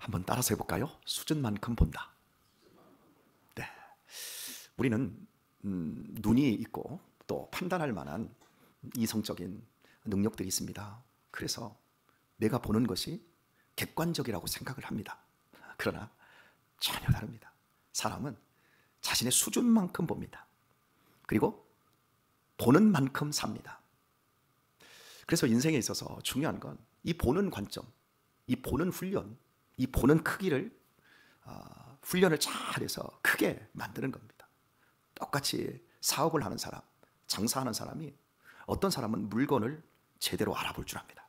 한번 따라서 해볼까요? 수준만큼 본다. 네, 우리는 눈이 있고 또 판단할 만한 이성적인 능력들이 있습니다. 그래서 내가 보는 것이 객관적이라고 생각을 합니다. 그러나 전혀 다릅니다. 사람은 자신의 수준만큼 봅니다. 그리고 보는 만큼 삽니다. 그래서 인생에 있어서 중요한 건 이 보는 관점, 이 보는 훈련, 이 보는 크기를 훈련을 잘해서 크게 만드는 겁니다. 똑같이 사업을 하는 사람, 장사하는 사람이 어떤 사람은 물건을 제대로 알아볼 줄 압니다.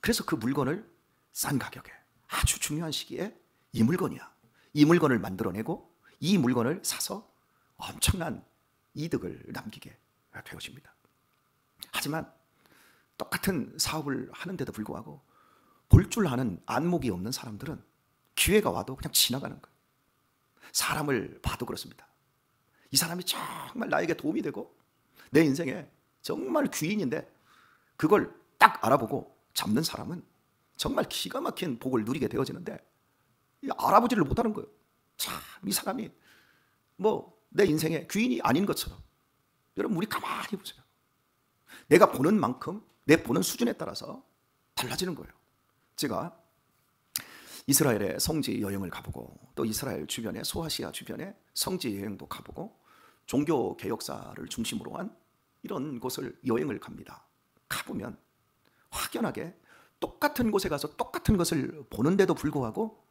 그래서 그 물건을 싼 가격에 아주 중요한 시기에 이 물건이야, 이 물건을 만들어내고 이 물건을 사서 엄청난 이득을 남기게 되어집니다. 하지만 똑같은 사업을 하는데도 불구하고 볼 줄 아는 안목이 없는 사람들은 기회가 와도 그냥 지나가는 거예요. 사람을 봐도 그렇습니다. 이 사람이 정말 나에게 도움이 되고 내 인생에 정말 귀인인데 그걸 딱 알아보고 잡는 사람은 정말 기가 막힌 복을 누리게 되어지는데 알아보지를 못하는 거예요. 참, 이 사람이 뭐 내 인생의 귀인이 아닌 것처럼. 여러분, 우리 가만히 보세요. 내가 보는 만큼 내 보는 수준에 따라서 달라지는 거예요. 제가 이스라엘의 성지 여행을 가보고 또 이스라엘 주변에 소아시아 주변에 성지 여행도 가보고 종교 개혁사를 중심으로 한 이런 곳을 여행을 갑니다. 가보면 확연하게 똑같은 곳에 가서 똑같은 것을 보는데도 불구하고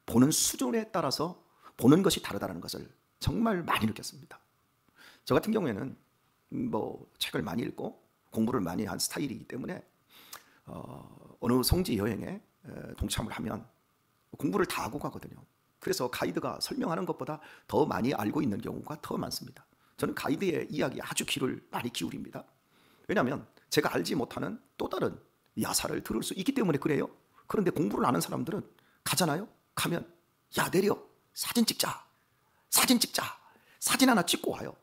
보는 수준에 따라서 보는 것이 다르다는 것을 정말 많이 느꼈습니다. 저 같은 경우에는 뭐 책을 많이 읽고 공부를 많이 한 스타일이기 때문에 어느 성지 여행에 동참을 하면 공부를 다 하고 가거든요. 그래서 가이드가 설명하는 것보다 더 많이 알고 있는 경우가 더 많습니다. 저는 가이드의 이야기에 아주 귀를 많이 기울입니다. 왜냐하면 제가 알지 못하는 또 다른 야사를 들을 수 있기 때문에 그래요. 그런데 공부를 아는 사람들은 가잖아요. 가면 야, 내려, 사진 찍자, 사진 찍자, 사진 하나 찍고 와요.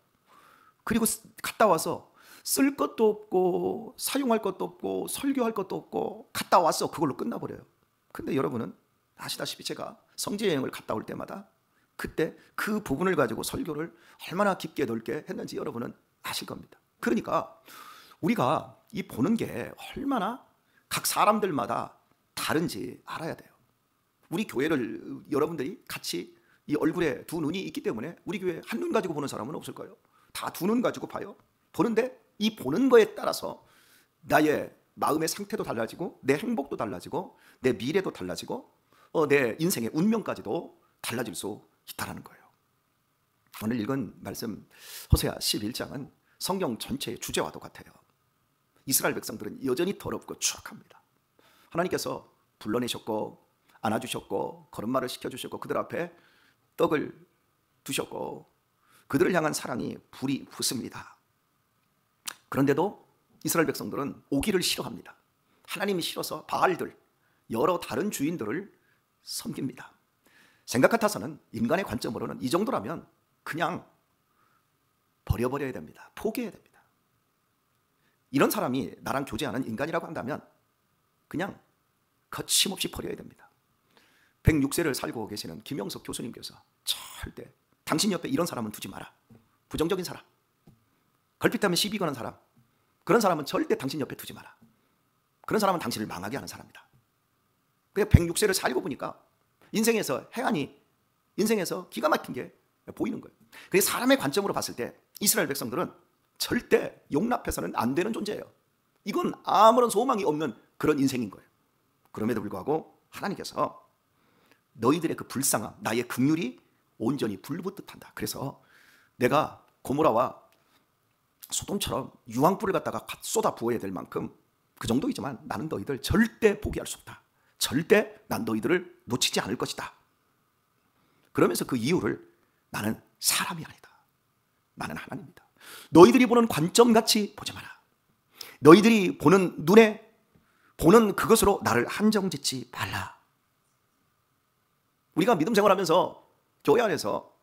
그리고 갔다 와서 쓸 것도 없고 사용할 것도 없고 설교할 것도 없고 갔다 왔어, 그걸로 끝나버려요. 근데 여러분은 아시다시피 제가 성지 여행을 갔다 올 때마다 그때 그 부분을 가지고 설교를 얼마나 깊게 넓게 했는지 여러분은 아실 겁니다. 그러니까 우리가 이 보는 게 얼마나 각 사람들마다 다른지 알아야 돼요. 우리 교회를 여러분들이 같이 이 얼굴에 두 눈이 있기 때문에 우리 교회 한 눈 가지고 보는 사람은 없을 거예요. 다 두 눈 가지고 봐요. 보는데 이 보는 거에 따라서 나의 마음의 상태도 달라지고 내 행복도 달라지고 내 미래도 달라지고 내 인생의 운명까지도 달라질 수 있다는 거예요. 오늘 읽은 말씀 호세아 11장은 성경 전체의 주제와도 같아요. 이스라엘 백성들은 여전히 더럽고 추악합니다. 하나님께서 불러내셨고 안아주셨고 걸음마를 시켜주셨고 그들 앞에 떡을 두셨고 그들을 향한 사랑이 불이 붙습니다. 그런데도 이스라엘 백성들은 오기를 싫어합니다. 하나님이 싫어서 바알들, 여러 다른 주인들을 섬깁니다. 생각 같아서는 인간의 관점으로는 이 정도라면 그냥 버려버려야 됩니다. 포기해야 됩니다. 이런 사람이 나랑 교제하는 인간이라고 한다면 그냥 거침없이 버려야 됩니다. 106세를 살고 계시는 김영석 교수님께서 절대 당신 옆에 이런 사람은 두지 마라. 부정적인 사람, 걸핏하면 시비 거는 사람, 그런 사람은 절대 당신 옆에 두지 마라. 그런 사람은 당신을 망하게 하는 사람이다. 그냥 106세를 살고 보니까 인생에서 행한이, 인생에서 기가 막힌 게 보이는 거예요. 그래서 사람의 관점으로 봤을 때 이스라엘 백성들은 절대 용납해서는 안 되는 존재예요. 이건 아무런 소망이 없는 그런 인생인 거예요. 그럼에도 불구하고 하나님께서 너희들의 그 불쌍함, 나의 긍휼이 온전히 불붙듯 한다. 그래서 내가 고모라와 소돔처럼 유황불을 갖다가 쏟아 부어야 될 만큼 그 정도이지만 나는 너희들 절대 포기할 수 없다. 절대 난 너희들을 놓치지 않을 것이다. 그러면서 그 이유를 나는 사람이 아니다. 나는 하나님이다. 너희들이 보는 관점같이 보지 마라. 너희들이 보는 눈에 보는 그것으로 나를 한정짓지 말라. 우리가 믿음 생활하면서 교회 안에서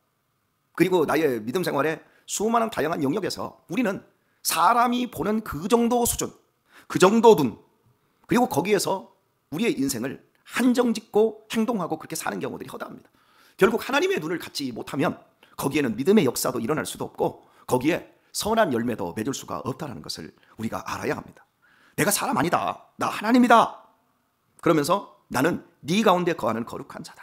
그리고 나의 믿음 생활에 수많은 다양한 영역에서 우리는 사람이 보는 그 정도 수준, 그 정도 눈, 그리고 거기에서 우리의 인생을 한정짓고 행동하고 그렇게 사는 경우들이 허다합니다. 결국 하나님의 눈을 갖지 못하면 거기에는 믿음의 역사도 일어날 수도 없고 거기에 선한 열매도 맺을 수가 없다는 것을 우리가 알아야 합니다. 내가 사람 아니다. 나 하나님이다. 그러면서 나는 네 가운데 거하는 거룩한 자다.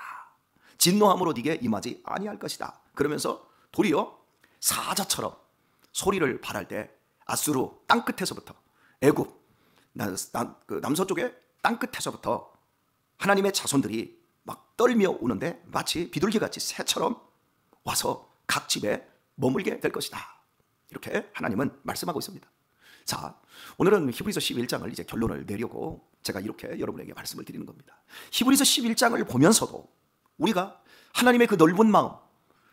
진노함으로 네게 임하지 아니할 것이다. 그러면서 도리어 사자처럼 소리를 발할 때 아수르 땅끝에서부터 애굽 남서쪽의 땅끝에서부터 하나님의 자손들이 막 떨며 오는데 마치 비둘기같이 새처럼 와서 각 집에 머물게 될 것이다. 이렇게 하나님은 말씀하고 있습니다. 자, 오늘은 히브리서 11장을 이제 결론을 내려고 제가 이렇게 여러분에게 말씀을 드리는 겁니다. 히브리서 11장을 보면서도 우리가 하나님의 그 넓은 마음,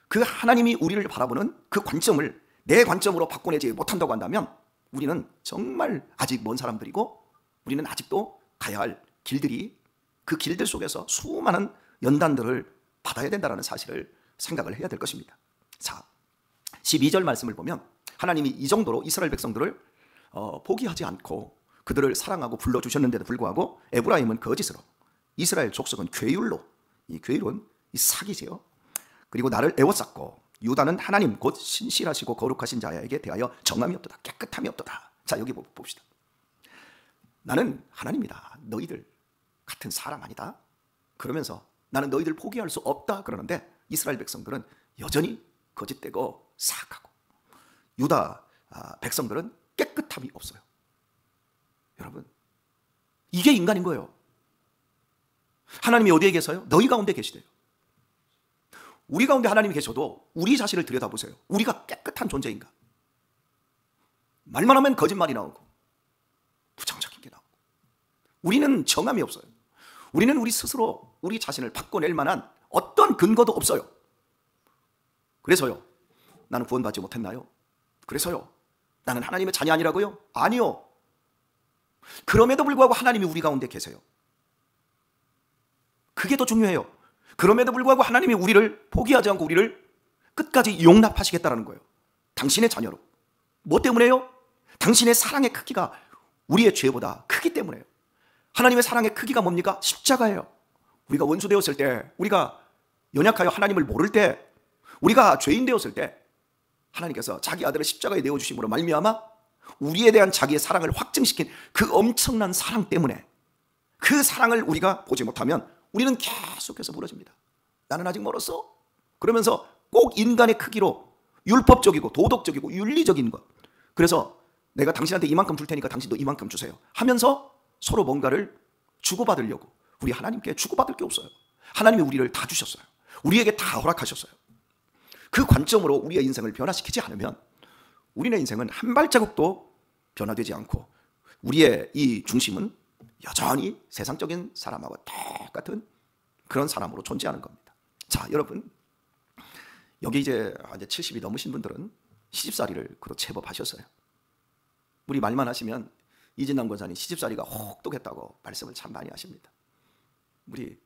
그 하나님이 우리를 바라보는 그 관점을 내 관점으로 바꿔내지 못한다고 한다면 우리는 정말 아직 먼 사람들이고 우리는 아직도 가야 할 길들이 그 길들 속에서 수많은 연단들을 받아야 된다는 사실을 생각을 해야 될 것입니다. 자, 12절 말씀을 보면 하나님이 이 정도로 이스라엘 백성들을 포기하지 않고 그들을 사랑하고 불러주셨는데도 불구하고 에브라임은 거짓으로, 이스라엘 족속은 괴율로, 이 괴율은 이 사기지요. 그리고 나를 애워쌌고 유다는 하나님 곧 신실하시고 거룩하신 자에게 대하여 정함이 없도다, 깨끗함이 없도다. 자, 여기 봅시다. 나는 하나님이다. 너희들 같은 사람 아니다. 그러면서 나는 너희들 포기할 수 없다 그러는데 이스라엘 백성들은 여전히 거짓되고 사악하고 유다 백성들은 깨끗함이 없어요. 여러분, 이게 인간인 거예요. 하나님이 어디에 계세요? 너희 가운데 계시대요. 우리 가운데 하나님이 계셔도 우리 자신을 들여다보세요. 우리가 깨끗한 존재인가? 말만 하면 거짓말이 나오고 부정적인 게 나오고 우리는 정함이 없어요. 우리는 우리 스스로 우리 자신을 바꿔낼 만한 어떤 근거도 없어요. 그래서요, 나는 구원받지 못했나요? 그래서요, 나는 하나님의 자녀 아니라고요? 아니요. 그럼에도 불구하고 하나님이 우리 가운데 계세요. 그게 더 중요해요. 그럼에도 불구하고 하나님이 우리를 포기하지 않고 우리를 끝까지 용납하시겠다는 거예요. 당신의 자녀로. 뭐 때문에요? 당신의 사랑의 크기가 우리의 죄보다 크기 때문에요. 하나님의 사랑의 크기가 뭡니까? 십자가예요. 우리가 원수 되었을 때, 우리가 연약하여 하나님을 모를 때, 우리가 죄인 되었을 때 하나님께서 자기 아들을 십자가에 내어주심으로 말미암아 우리에 대한 자기의 사랑을 확증시킨 그 엄청난 사랑 때문에 그 사랑을 우리가 보지 못하면 우리는 계속해서 부러집니다. 나는 아직 멀었어. 그러면서 꼭 인간의 크기로 율법적이고 도덕적이고 윤리적인 것, 그래서 내가 당신한테 이만큼 줄 테니까 당신도 이만큼 주세요 하면서 서로 뭔가를 주고받으려고, 우리 하나님께 주고받을 게 없어요. 하나님이 우리를 다 주셨어요. 우리에게 다 허락하셨어요. 그 관점으로 우리의 인생을 변화시키지 않으면 우리의 인생은 한 발자국도 변화되지 않고 우리의 이 중심은 여전히 세상적인 사람하고 똑같은 그런 사람으로 존재하는 겁니다. 자, 여러분, 여기 이제 70이 넘으신 분들은 시집살이를 그도 제법 하셨어요. 우리 말만 하시면 이진남 권사님 시집살이가 혹독했다고 말씀을 참 많이 하십니다. 우리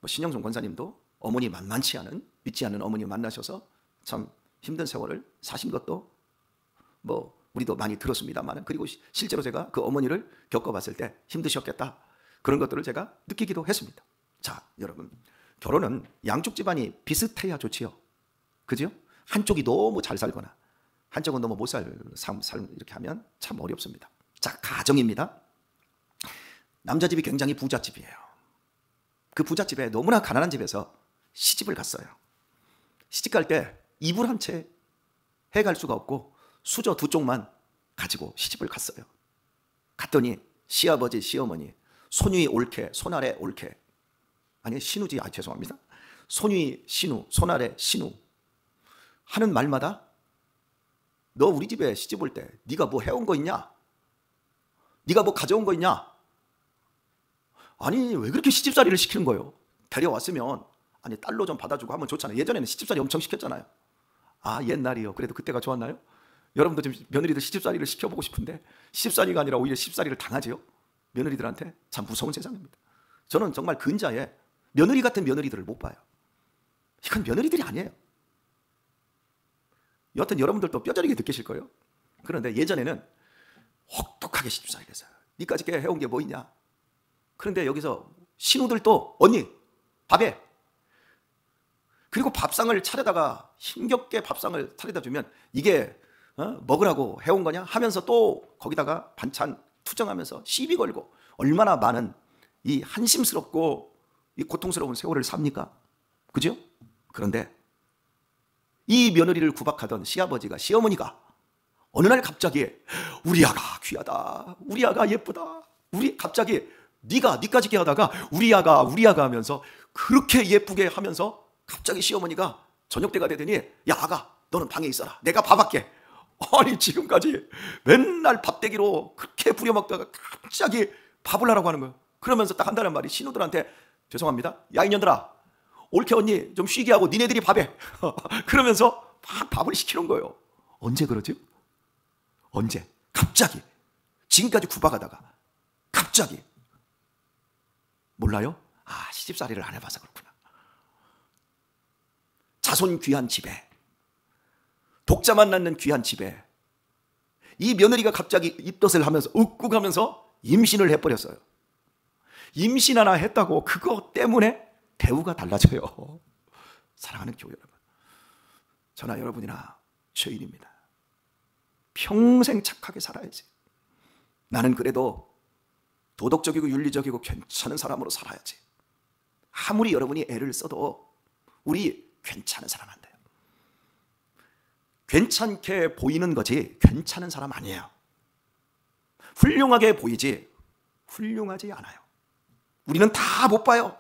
신영종 권사님도 어머니 만만치 않은, 믿지 않는 어머니 만나셔서 참 힘든 세월을 사신 것도 우리도 많이 들었습니다만, 그리고 실제로 제가 그 어머니를 겪어봤을 때 힘드셨겠다, 그런 것들을 제가 느끼기도 했습니다. 자, 여러분, 결혼은 양쪽 집안이 비슷해야 좋지요. 그죠? 한쪽이 너무 잘 살거나 한쪽은 너무 못 살 삶 이렇게 하면 참 어렵습니다. 자, 가정입니다. 남자 집이 굉장히 부잣집이에요. 그 부잣집에 너무나 가난한 집에서 시집을 갔어요. 시집 갈 때 이불 한 채 해갈 수가 없고 수저 두 쪽만 가지고 시집을 갔어요. 갔더니 시아버지, 시어머니, 손위 옳게, 손아래 옳게, 아니 신우지, 죄송합니다. 손위 신우, 손아래 신우 하는 말마다 너 우리 집에 시집 올 때 네가 뭐 해온 거 있냐? 네가 뭐 가져온 거 있냐? 아니 왜 그렇게 시집살이를 시키는 거예요? 데려왔으면 아니 딸로 좀 받아주고 하면 좋잖아요. 예전에는 시집살이 엄청 시켰잖아요. 아, 옛날이요. 그래도 그때가 좋았나요? 여러분도 지금 며느리들 시집살이를 시켜보고 싶은데 시집살이가 아니라 오히려 시집살이를 당하지요. 며느리들한테 참 무서운 세상입니다. 저는 정말 근자에 며느리 같은 며느리들을 못 봐요. 이건 며느리들이 아니에요. 여하튼 여러분들도 뼈저리게 느끼실 거예요. 그런데 예전에는 혹독하게 시집살이를 했어요. 니까지 해온 게 뭐 있냐? 그런데 여기서 신우들도 언니 밥해. 그리고 밥상을 차려다가 힘겹게 밥상을 차려다 주면 이게 먹으라고 해온 거냐 하면서 또 거기다가 반찬 투정하면서 시비 걸고 얼마나 많은 이 한심스럽고 이 고통스러운 세월을 삽니까? 그죠? 그런데 이 며느리를 구박하던 시아버지가 시어머니가 어느 날 갑자기 우리 아가 귀하다, 우리 아가 예쁘다, 우리 갑자기 네가 니까지 하다가 우리 아가 하면서 그렇게 예쁘게 하면서 갑자기 시어머니가 저녁 때가 되더니 야 아가 너는 방에 있어라, 내가 밥 할게. 아니 지금까지 맨날 밥대기로 그렇게 부려먹다가 갑자기 밥을 하라고 하는 거예요. 그러면서 딱 한다는 말이 신우들한테 죄송합니다, 야 이년들아 올케 언니 좀 쉬게 하고 니네들이 밥해. 그러면서 막 밥을 시키는 거예요. 언제 그러지? 언제? 갑자기. 지금까지 구박하다가 갑자기. 몰라요? 아 시집살이를 안 해봐서 그렇구나. 자손 귀한 집에, 독자만 낳는 귀한 집에 이 며느리가 갑자기 입덧을 하면서 욱욱하면서 임신을 해버렸어요. 임신 하나 했다고 그거 때문에 대우가 달라져요. 사랑하는 교회 여러분, 저나 여러분이나 죄인입니다. 평생 착하게 살아야지. 나는 그래도 도덕적이고 윤리적이고 괜찮은 사람으로 살아야지. 아무리 여러분이 애를 써도 우리 괜찮은 사람 안 돼요. 괜찮게 보이는 거지 괜찮은 사람 아니에요. 훌륭하게 보이지 훌륭하지 않아요. 우리는 다 못 봐요.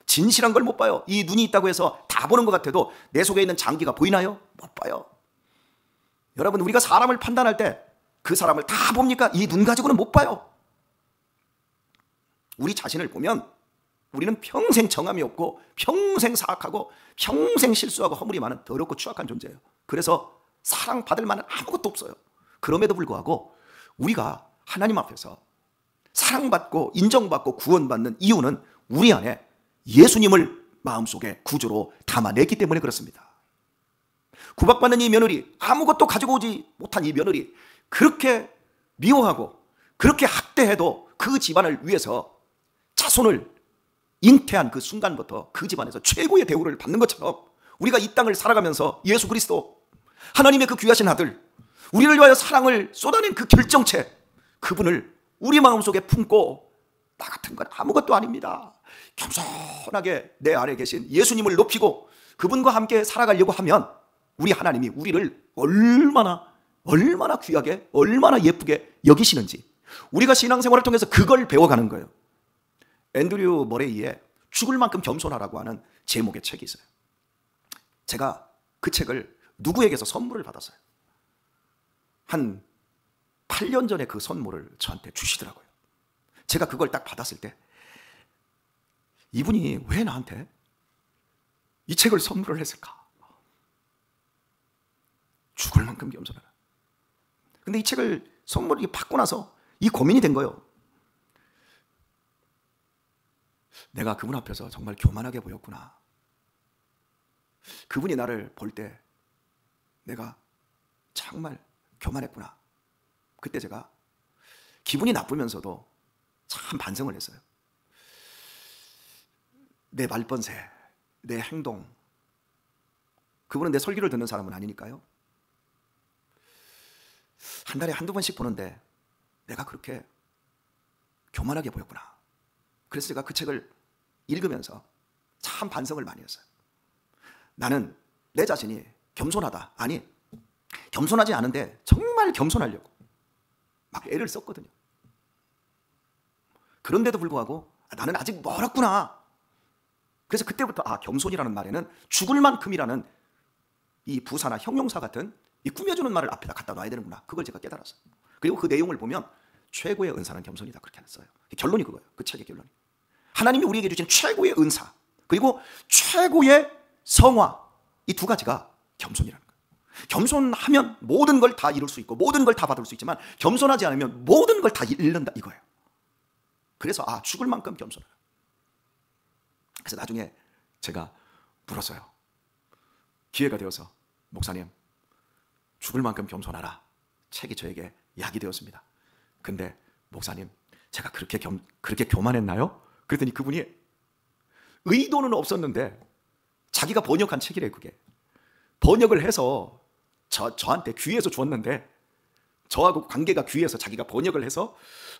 진실한 걸 못 봐요. 이 눈이 있다고 해서 다 보는 것 같아도 내 속에 있는 장기가 보이나요? 못 봐요. 여러분 우리가 사람을 판단할 때 그 사람을 다 봅니까? 이 눈 가지고는 못 봐요. 우리 자신을 보면 우리는 평생 정함이 없고 평생 사악하고 평생 실수하고 허물이 많은 더럽고 추악한 존재예요. 그래서 사랑받을 만한 아무것도 없어요. 그럼에도 불구하고 우리가 하나님 앞에서 사랑받고 인정받고 구원받는 이유는 우리 안에 예수님을 마음속에 구주로 담아냈기 때문에 그렇습니다. 구박받는 이 며느리, 아무것도 가지고 오지 못한 이 며느리, 그렇게 미워하고 그렇게 학대해도 그 집안을 위해서 자손을 잉태한 그 순간부터 그 집안에서 최고의 대우를 받는 것처럼 우리가 이 땅을 살아가면서 예수 그리스도 하나님의 그 귀하신 아들, 우리를 위하여 사랑을 쏟아낸 그 결정체, 그분을 우리 마음속에 품고 나 같은 건 아무것도 아닙니다, 겸손하게 내 아래에 계신 예수님을 높이고 그분과 함께 살아가려고 하면 우리 하나님이 우리를 얼마나 귀하게 얼마나 예쁘게 여기시는지 우리가 신앙생활을 통해서 그걸 배워가는 거예요. 앤드류 머레이의 죽을 만큼 겸손하라고 하는 제목의 책이 있어요. 제가 그 책을 누구에게서 선물을 받았어요. 한 8년 전에 그 선물을 저한테 주시더라고요. 제가 그걸 딱 받았을 때 이분이 왜 나한테 이 책을 선물을 했을까? 죽을 만큼 겸손하라. 근데 이 책을 선물을 받고 나서 이 고민이 된 거예요. 내가 그분 앞에서 정말 교만하게 보였구나. 그분이 나를 볼 때 내가 정말 교만했구나. 그때 제가 기분이 나쁘면서도 참 반성을 했어요. 내 말번새, 내 행동, 그분은 내 설교를 듣는 사람은 아니니까요. 한 달에 한두 번씩 보는데 내가 그렇게 교만하게 보였구나. 그래서 제가 그 책을 읽으면서 참 반성을 많이 했어요. 나는 내 자신이 겸손하다, 아니 겸손하지 않은데 정말 겸손하려고 막 애를 썼거든요. 그런데도 불구하고 나는 아직 멀었구나. 그래서 그때부터 겸손이라는 말에는 죽을 만큼이라는 이 부사나 형용사 같은 이 꾸며주는 말을 앞에다 갖다 놔야 되는구나. 그걸 제가 깨달았어요. 그리고 그 내용을 보면 최고의 은사는 겸손이다, 그렇게 했어요. 결론이 그거예요. 그 책의 결론이. 하나님이 우리에게 주신 최고의 은사 그리고 최고의 성화, 이 두 가지가 겸손이라는 거예요. 겸손하면 모든 걸 다 이룰 수 있고 모든 걸 다 받을 수 있지만 겸손하지 않으면 모든 걸 다 잃는다, 이거예요. 그래서 죽을 만큼 겸손해요. 그래서 나중에 제가 물었어요. 기회가 되어서 목사님, 죽을 만큼 겸손하라 책이 저에게 약이 되었습니다. 근데 목사님, 제가 그렇게 교만했나요? 그랬더니 그분이 의도는 없었는데 자기가 번역한 책이래. 그게 번역을 해서 저한테 귀에서 줬는데, 저하고 관계가 귀해서 자기가 번역을 해서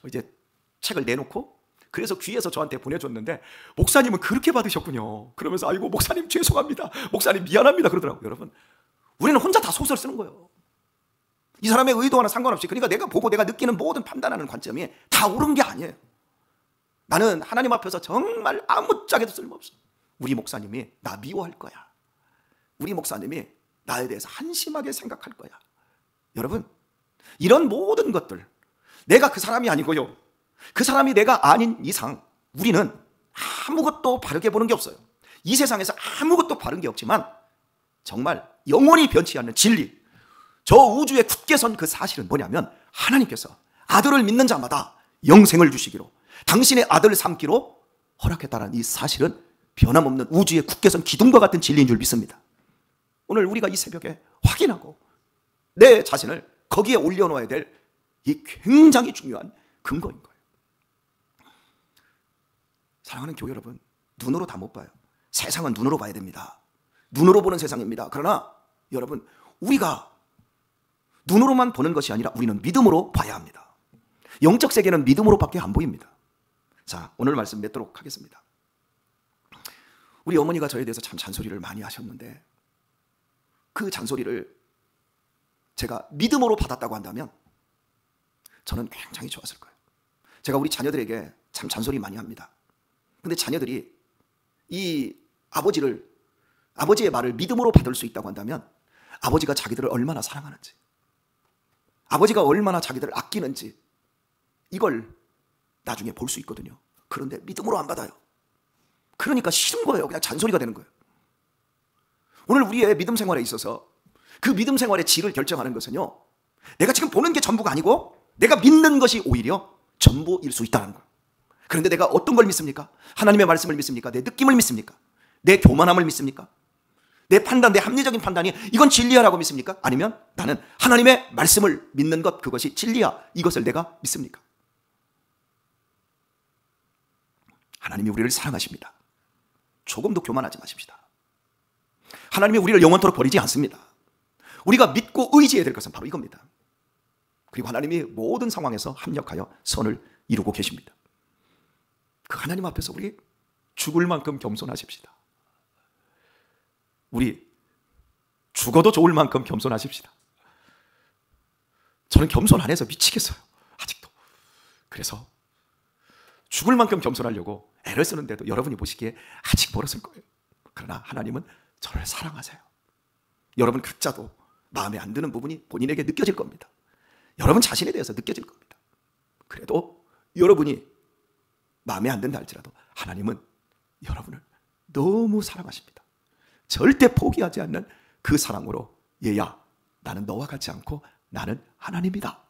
이제 책을 내놓고, 그래서 귀에서 저한테 보내줬는데, 목사님은 그렇게 받으셨군요. 그러면서 아이고 목사님 죄송합니다, 목사님 미안합니다 그러더라고요. 여러분, 우리는 혼자 다 소설 쓰는 거예요. 이 사람의 의도와는 상관없이. 그러니까 내가 보고 내가 느끼는 모든 판단하는 관점이 다 옳은 게 아니에요. 나는 하나님 앞에서 정말 아무짝에도 쓸모없어. 우리 목사님이 나 미워할 거야. 우리 목사님이 나에 대해서 한심하게 생각할 거야. 여러분, 이런 모든 것들, 내가 그 사람이 아니고요, 그 사람이 내가 아닌 이상 우리는 아무것도 바르게 보는 게 없어요. 이 세상에서 아무것도 바른 게 없지만 정말 영원히 변치 않는 진리, 저 우주에 굳게 선 그 사실은 뭐냐면, 하나님께서 아들을 믿는 자마다 영생을 주시기로, 당신의 아들을 삼기로 허락했다는 이 사실은 변함없는 우주에 굳게 선 기둥과 같은 진리인 줄 믿습니다. 오늘 우리가 이 새벽에 확인하고 내 자신을 거기에 올려놓아야 될 이 굉장히 중요한 근거인 거예요. 사랑하는 교회 여러분, 눈으로 다 못 봐요. 세상은 눈으로 봐야 됩니다. 눈으로 보는 세상입니다. 그러나 여러분, 우리가 눈으로만 보는 것이 아니라 우리는 믿음으로 봐야 합니다. 영적 세계는 믿음으로밖에 안 보입니다. 자, 오늘 말씀 맺도록 하겠습니다. 우리 어머니가 저에 대해서 참 잔소리를 많이 하셨는데, 그 잔소리를 제가 믿음으로 받았다고 한다면 저는 굉장히 좋았을 거예요. 제가 우리 자녀들에게 참 잔소리 많이 합니다. 근데 자녀들이 이 아버지의 말을 믿음으로 받을 수 있다고 한다면, 아버지가 자기들을 얼마나 사랑하는지, 아버지가 얼마나 자기들을 아끼는지, 이걸 나중에 볼 수 있거든요. 그런데 믿음으로 안 받아요. 그러니까 싫은 거예요. 그냥 잔소리가 되는 거예요. 오늘 우리의 믿음 생활에 있어서 그 믿음 생활의 질을 결정하는 것은요, 내가 지금 보는 게 전부가 아니고 내가 믿는 것이 오히려 전부일 수 있다는 거예요. 그런데 내가 어떤 걸 믿습니까? 하나님의 말씀을 믿습니까? 내 느낌을 믿습니까? 내 교만함을 믿습니까? 내 판단, 내 합리적인 판단이 이건 진리야라고 믿습니까? 아니면 나는 하나님의 말씀을 믿는 것, 그것이 진리야, 이것을 내가 믿습니까? 하나님이 우리를 사랑하십니다. 조금도 교만하지 마십시다. 하나님이 우리를 영원토록 버리지 않습니다. 우리가 믿고 의지해야 될 것은 바로 이겁니다. 그리고 하나님이 모든 상황에서 합력하여 선을 이루고 계십니다. 그 하나님 앞에서 우리 죽을 만큼 겸손하십시다. 우리 죽어도 좋을 만큼 겸손하십시다. 저는 겸손 안 해서 미치겠어요, 아직도. 그래서 죽을 만큼 겸손하려고 애를 쓰는데도 여러분이 보시기에 아직 멀었을 거예요. 그러나 하나님은 저를 사랑하세요. 여러분 각자도 마음에 안 드는 부분이 본인에게 느껴질 겁니다. 여러분 자신에 대해서 느껴질 겁니다. 그래도 여러분이 마음에 안 든다 할지라도 하나님은 여러분을 너무 사랑하십니다. 절대 포기하지 않는 그 사랑으로, 얘야, 나는 너와 같지 않고 나는 하나님이다.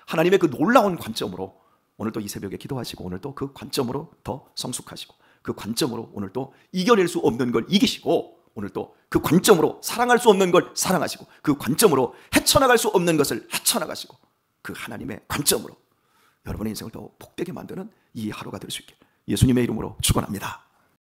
하나님의 그 놀라운 관점으로 오늘도 이 새벽에 기도하시고, 오늘도 그 관점으로 더 성숙하시고, 그 관점으로 오늘도 이겨낼 수 없는 걸 이기시고, 오늘도 그 관점으로 사랑할 수 없는 걸 사랑하시고, 그 관점으로 헤쳐나갈 수 없는 것을 헤쳐나가시고, 그 하나님의 관점으로 여러분의 인생을 더 복되게 만드는 이 하루가 될 수 있게 예수님의 이름으로 축원합니다.